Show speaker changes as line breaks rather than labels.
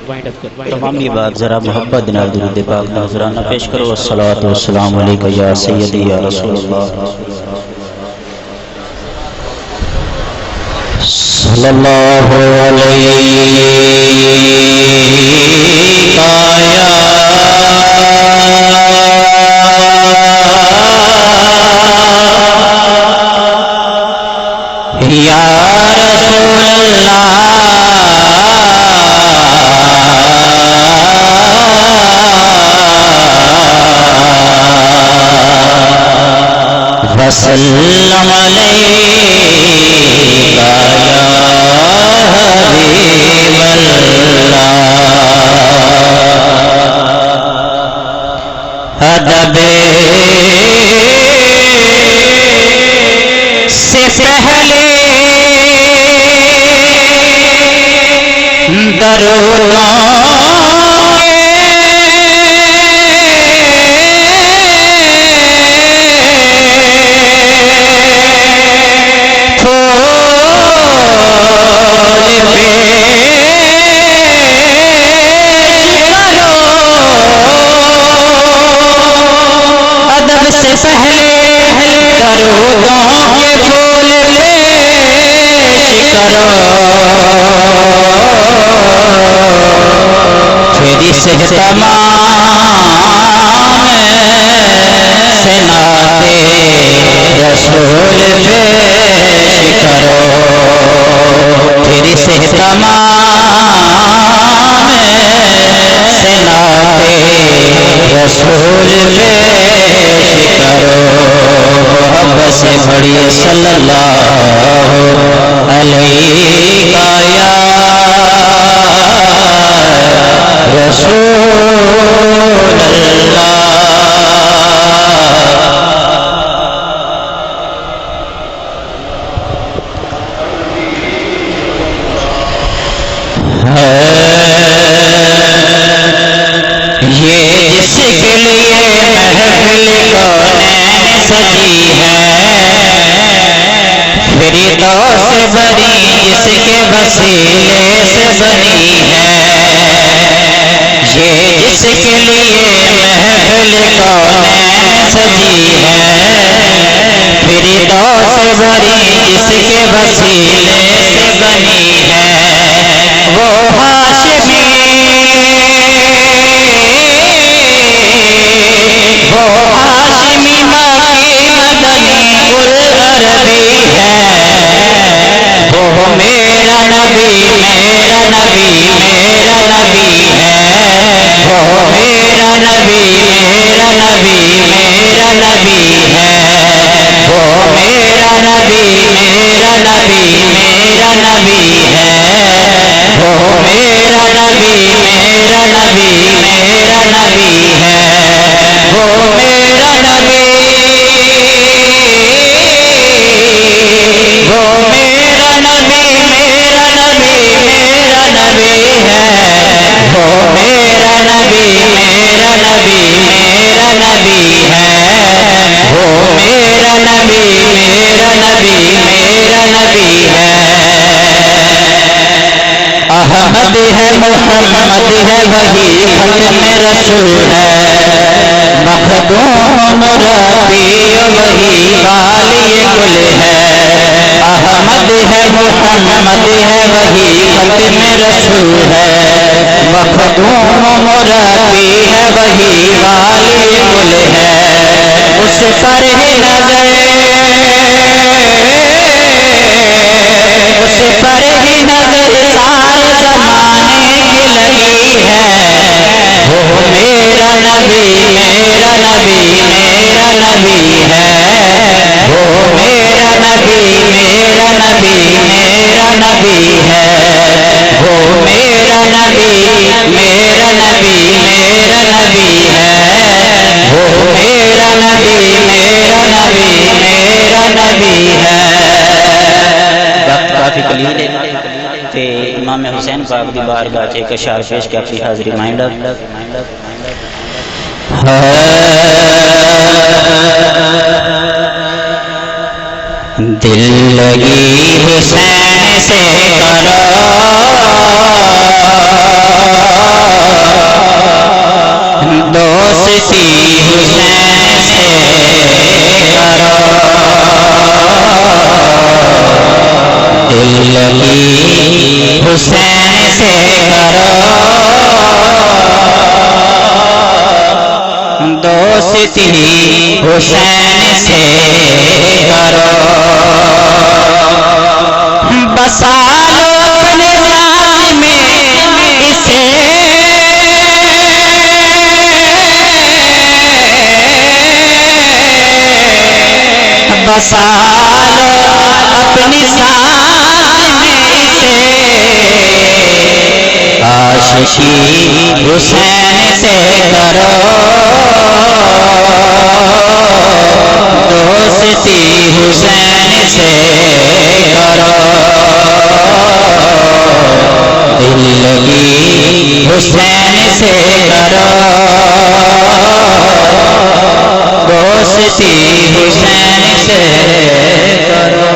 تمام یہ بات ذرا محبت نال درود پاک نذرانہ پیش کرو۔ الصلاۃ والسلام علیکہ یا سیدی یا رسول اللہ صلی اللہ علیہ یا رسول اللہ وسلم علیکہ یا حبیب اللہ۔ ادب سے پہلے درود سے تمام سے نعت رسول پیش کرو، پھر سے تمام سے نعت رسول پیش کرو، محبت سے پڑھیے صلی اللہ علیہ یا رسول اللہ۔ یہ جس کے لیے محفل کونین سجی ہے، فردوس بنی جس کے وسیلے سے بنی ہے، یہ جس کے لیے محفل کونین سجی ہے، فردوس بنی جس کے وسیلے سے بنی ہے، وہ ہاشمی مکی مدنی العربی ہے، وہ میرا نبی میرا نبی میرا نبی ہے، وہ میرا نبی میرا نبی میرا نبی ہے، وہ میرا نبی میرا نبی میرا نبی ہے، وہ میرا نبی میرا نبی میرا نبی ہے، وہ میرا نبی وہ میرا نبی میرا نبی میرا نبی ہے، وہ میرا نبی میرا نبی میرا نبی ہے، وہ میرا نبی میرا نبی میرا نبی ہے۔ احمد ہے محمد ہے وہی ختم رسول ہے، مخدوم ربی وہی والی گل ہے، احمد ہے محمد ہے وہی ختم رسول ہے، مخدوم ربی ہے وہی والی گل ہے، اس پر ہی نظر اس پر ہی نظر سارے زمانے کی لگی ہے، وہ میرا نبی میرا نبی میرا نبی ہے، وہ میرا نبی میرا نبی میرا نبی ہے، وہ میرا نبی میرا نبی میرا نبی ہے، وہ میرا نبی میرا نبی میرا نبی ہے۔ وقت کافی قلیل ہے تے امام حسین پاک دی بارگاہ چ ایک اشعار پیش کے اپنی حاضری ریمائنڈر دل لگی حسین سے کرو دوستی حسین سے کرو بسا لو اپنے جان میں اسے بسا لو اپنی جان میں اسے عاشقی حسین سے کرو دوستی حسین سے کرو دل لگی حسین سے کرو دوستی حسین سے کرو